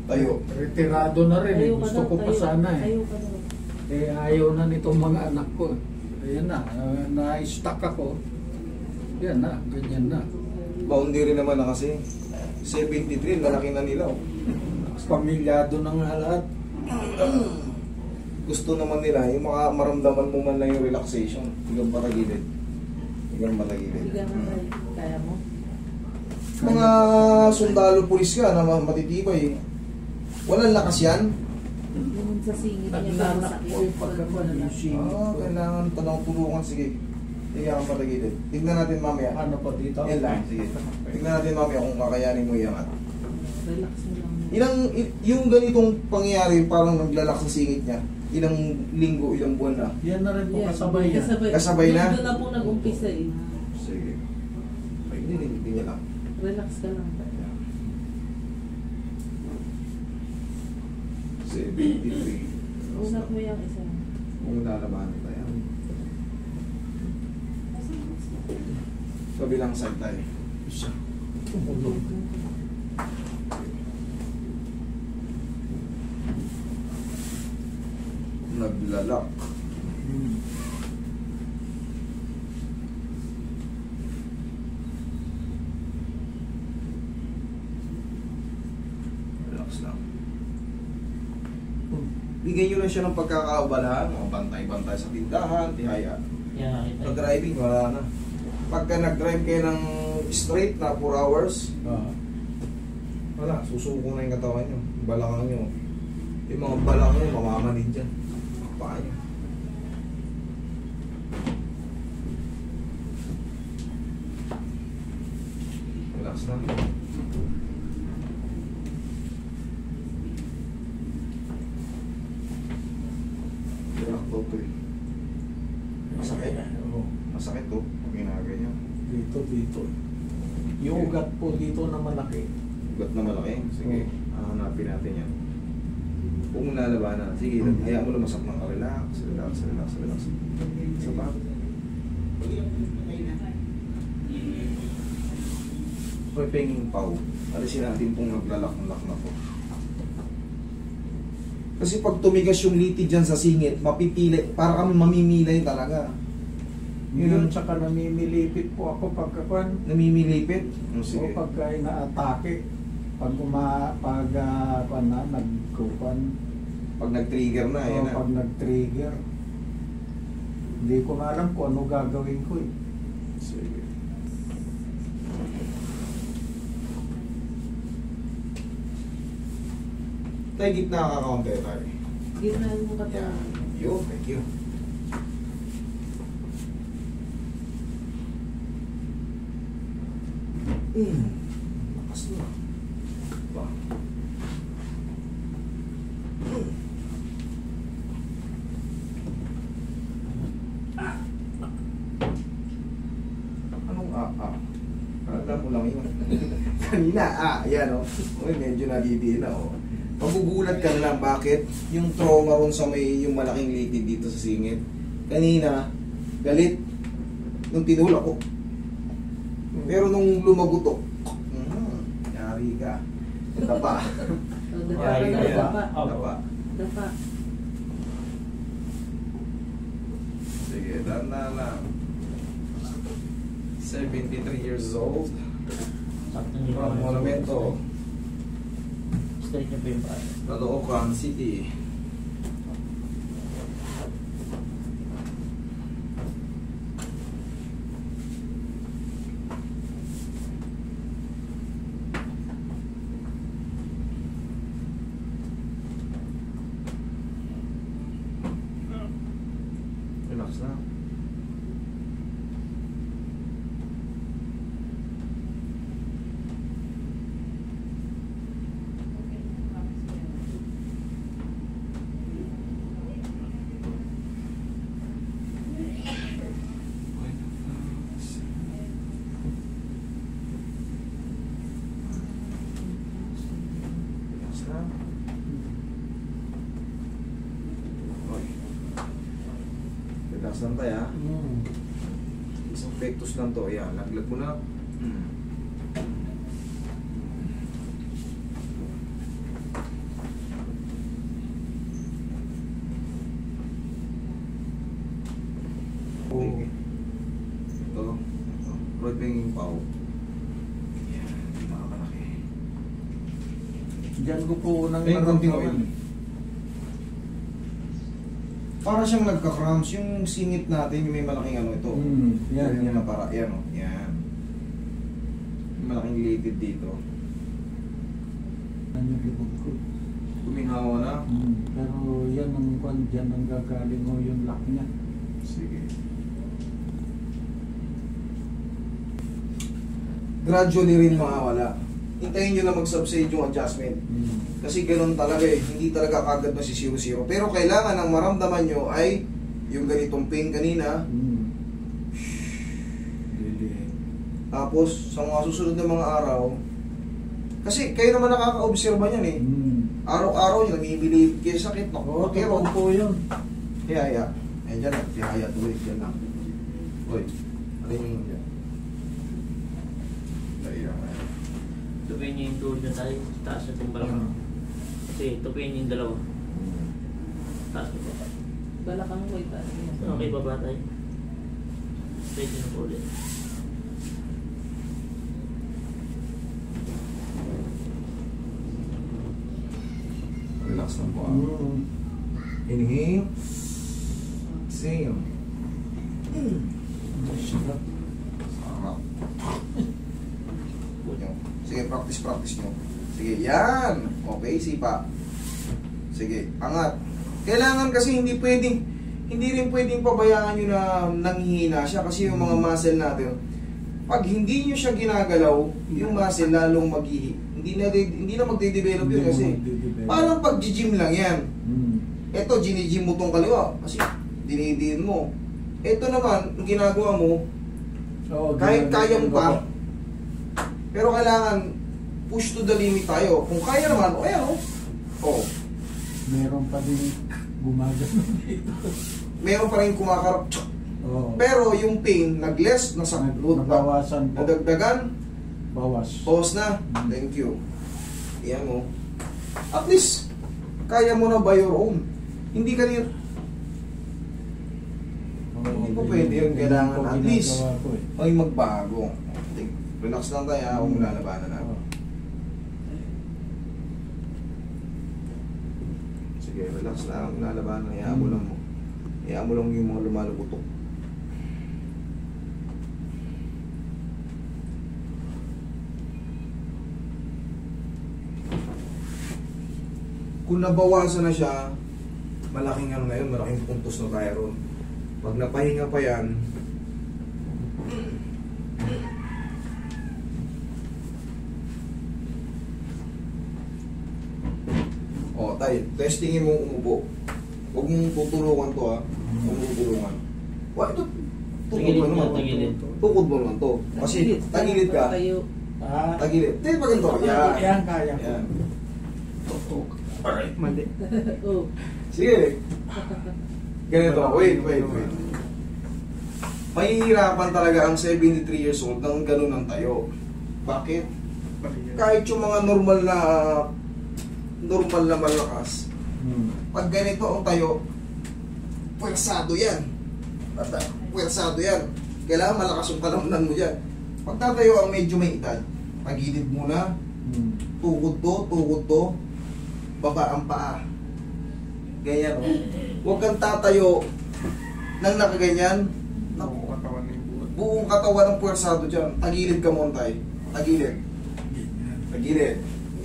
Tayo. Retirado na rin eh. Gusto ko pa sana eh. Ayaw ka daw. Eh ayaw na nitong mga anak ko. Ayan na, na-stuck ako. Yan na, ganyan na. Boundary naman na kasi. 73, lalaki na nila. Oh. Pamilyado na nga lahat. Gusto naman nila, yung maramdaman mo man lang yung relaxation. Hanggang patagilid. Hanggang patagilid. Higa nga kaya mo. Mga sundalo pulis ka na matitibay. Walang lakas yan. Yung sa singit niya parang Naglanak sakit. ko yung pagkakuan ng singit ko. Kailangan tanong tulungan. Sige. Sige ang patagilid. Tignan natin mamaya. Ano pa dito? Yan lang. Sige. Tignan natin mamaya kung kakayanin mo iangat. Relax mo lang. Yung ganitong pangyayari, parang naglalak sa singit niya. Ilang linggo, ilang buwan na. Yan na rin po kasabay yan. Kasabay na? Doon na po nag-umpisa eh. Sige. Ay, hindi niya lang. Relax ka lang. 73. Usap mo yung isa. Kung lalabanan tayo. Kabilang side tayo. Isa. Tumulog. Naglalak. Relax lang. Bigyan nyo lang siya ng pagkakaabalahan, mga bantay-bantay sa tindahan, tihaya. Pag driving, wala na. Pagka nag-drive kayo ng straight na 4 hours, wala, susuko na yung katawan nyo, yung balakang nyo. Yung mga balakang nyo, mamamanid dyan. Paa nyo. Relax na. Relax to eh. Masakit. Oo. Masakit to, pag ginaganyan. Dito. Yung ugat po dito na malaki. Ugat na malaki. Sige, hanapin natin yan. Kung lalabanan, sige, kaya mo lumasak ng relax. Isa pa. Pwepenging pau. Alisin natin pong naglalak-lak na po. Kasi pag tumigas yung litid dyan sa singit, mapipili, para kami mamimilay talaga. Yun, tsaka namimilipit po ako pagkakuan. Namimilipit? O Sige. pagka ina-atake. Pag nagkukuan. Pag nag-trigger na, yan na. Pag nag-trigger. Hindi ko na alam kung ano gagawin ko eh. Sige. Tayo gitna kakaunti tayo. Gitna mo ka Yeah. Yo, thank you. Lakas na. Ba? Anong Alam mo lang yun. Kanina, yan o. Uy, medyo nadidiin na o. Magugulat ka na lang, bakit? Yung trauma ron sa may yung malaking litid dito sa singit. Kanina, galit. Nung tinulak ko. Pero nung lumagutok, yari ka. Dapa. Dapa. Sige, dana lang. 73 years old. From Monumento. Straight niya po yung paa. Caloocan City. Relax na. Relax lang tayo ha. Isang pectus lang to. Ayan, laglag mo na. yung pao. Yan, makakalaki. Diyan ko po unang Ayun, konting oil. naramdaman. Para siyang nagka-cramps, yung singit natin, yung may malaking ano ito. Yan, Yan yan. na para, yan o, yan. May malaking related dito. Yan yung likod ko. Kuminhawa na. Pero yan ang kwan, dyan ang gagaling mo yung lock niya. Sige. Gradually rin makawala. Hintayin nyo na mag-subside yung adjustment. Kasi ganun talaga eh. Hindi talaga kagad na si 0-0. Pero kailangan ang maramdaman nyo ay yung ganitong pain kanina. Tapos, sa mga susunod na mga araw, kasi kayo naman nakaka-obserba niyan eh. Araw-araw nyo, namibili kayo sakit. Oo, Pero, totoo po yun. hiyaya. Eh, dyan lang. Hiyaya. Tuloy. Dyan lang. Uy. Ano yung dyan? Hiyaya. Tupiin niyo yung tuhod na tayo. Taas na itong balakang. Kasi tupiin niyo yung dalawa. Taas na po. Balakang ko itaas niya. Okay, baba tayo. Straight na po ulit. Relax lang po. Inhale. Exhale. Sarap. Sige, practice nyo. Sige, yan. Okay, sipa. Sige, angat. Kailangan kasi hindi rin pwedeng pabayaan nyo na nanghihina siya kasi yung mga muscle natin, pag hindi nyo siya ginagalaw, yung muscle lalong hindi na magde-develop yun kasi parang pag-gym lang yan. Ito, ginigym mo tong kaliwa kasi dinidiin mo. Ito naman, ang ginagawa mo, kahit kaya mo pa, pero kailangan push to the limit tayo. Kung kaya naman, o ayan o. Oh. Meron pa din gumagano dito. Meron pa rin kumakarap. Oo. Pero yung pain, nag-less, Nabawasan po. nadagdagan, Bawas. pause na. Thank you. Yan mo. At least, kaya mo na by your own. Hindi ka rin, hindi po pwede yun. Kailangan at least, may magbago. Relax lang tayo, huwag mo lalabanan na. Sige, relax lang, lalabanan. Hayaan mo lang mo. Hayaan mo lang yung mga lumalabutok. Kung nabawasan na siya, malaking ano na yun, malaking puntos na tayo ron. Pag napahinga pa yan, tayo, testingin mo umupo. Huwag mong tutulungan to ha. Huwag mong tutulungan. Wah, ito, tukod mo naman. Tukod mo naman to. Kasi tagilid ka. Tagilid. Tingin pa ganito. Yan, kaya ko. Yan. Alright, mali. Oh. Sige. Ganito. Wait. Mahihirapan talaga ang 73 years old ng ganun ang tayo. Bakit? Kahit yung mga normal na malakas, pag ganito ang tayo, puwersado yan. Puwersado yan. Kailangan malakas yung kalamnan mo dyan. Pag tatayo ang medyo may edad, pagilid muna, tukod to, baba ang paa. Ganyan o. Huwag kang tatayo nang nakaganyan. Buong katawan ng puwersado dyan. Tagilid ka muna tayo. Tagilid.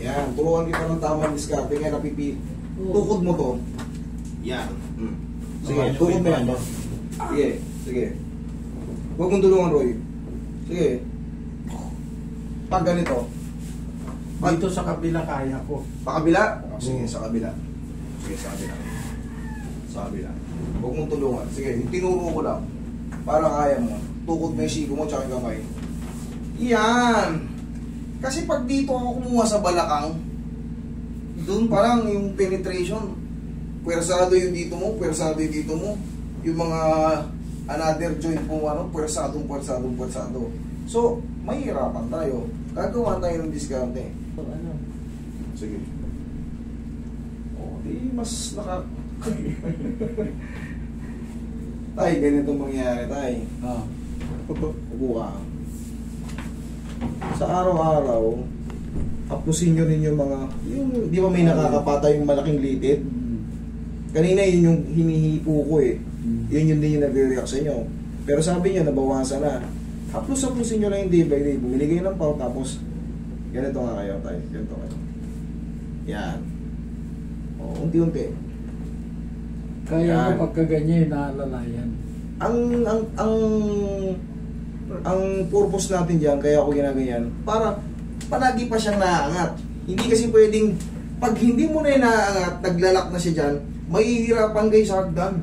Yan, turuan kita ng tamang diskarte ngayon napipi. Tukod mo to. Yan. Sige, tukod mo yan. Sige. Huwag mong tulungan, Roy. Sige. Pag ganito. Dito sa kabila kaya ko. Sa kabila? Sige, sa kabila. Sa kabila. Huwag mong tulungan. Sige, tinuro ko lang. Para kaya mo. Tukod mo yung siko mo tsaka yung kamay. Yan. Kasi pag dito ako kumuha sa balakang, doon parang yung penetration, puwersado yung dito mo, yung mga another joint mo, puwersado. So, mahirapan tayo. Gagawa tayo ng diskarte. So, ano? Sige. Di mas Tay, ganito mangyayari, tay. Upo ka. sa araw-araw, haplusin nyo rin yung mga, yung, di ba may nakakapata yung malaking litid? Kanina yun yung hinihipo ko eh. Yun din yung nagre-react sa inyo. Pero sabi niya, nabawasan na. Haplusin nyo lang yung day by day. Bumili kayo ng pau, tapos ganito nga kayo tayo. Ganito kayo. Yan. O, unti-unti. Kaya Yan. mo pagka ganyan, naalalayan. Ang purpose natin diyan, kaya ako ginaganyan, para palagi pa siyang naaangat. Hindi kasi pwedeng, pag hindi mo na naaangat, naglalak na siya dyan, mahihirapan kayo sa hagdan.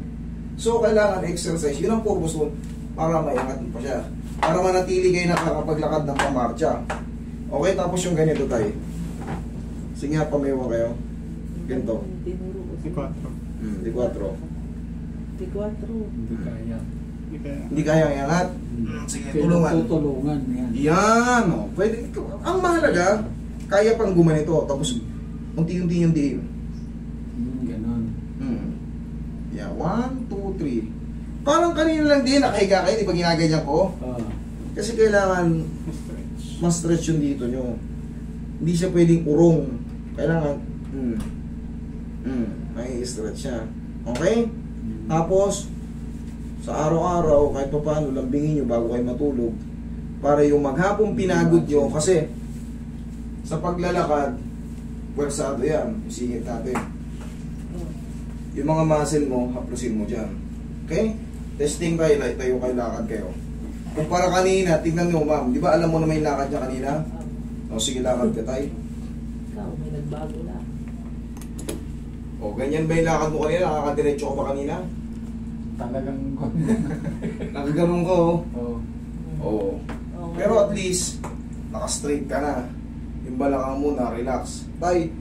So, kailangan exercise. Yun ang purpose mo, para maiangat pa siya. Para manatili kayo nakakapaglakad ng pamarcha. Okay, tapos yung ganito tayo. Sige nga, pamewa kayo. Ganito. Tinuro ko. Di 4. Di 4. Di 4. Hindi kaya. Hindi kaya iangat. Sige, tulungan. Tutulungan yan. Yan, oh. Pwede. Ang mahalaga, kaya pang gumanito. Tapos, unti-unti yung diin. Ganon. Yeah, 1, 2, 3. Parang kanina lang din, nakahiga kayo, di ba ginaganyan ko? Kasi kailangan ma-stretch yung dito nyo. Hindi siya pwedeng urong. Kailangan, may stretch siya. Okay? Tapos, sa araw-araw, kahit pa paano, lambingin nyo bago kayo matulog. Para yung maghapong pinagod nyo, kasi sa paglalakad, pwersado yan, isingit natin. Yung mga muscle mo, haplusin mo dyan. Okay? Testing tayo, tayo kayo, lakad kayo. Kumpara kanina, tingnan nyo ma'am, di ba alam mo na may lakad niya kanina? O sige, lakad ka tayo. Ikaw, may nagbago na. O ganyan ba yung lakad mo kanina? Nakakadiretso ka ba kanina? Talagang Nakaganon ka oh. Oo. Oo. Oo. Pero at least, naka-straight ka na. Yung balakang mo na, relax. Tay,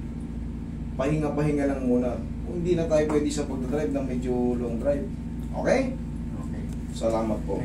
pahinga-pahinga lang muna. Kung hindi na tayo pwede sa pag-drive ng medyo long drive. Okay? Okay. Salamat po.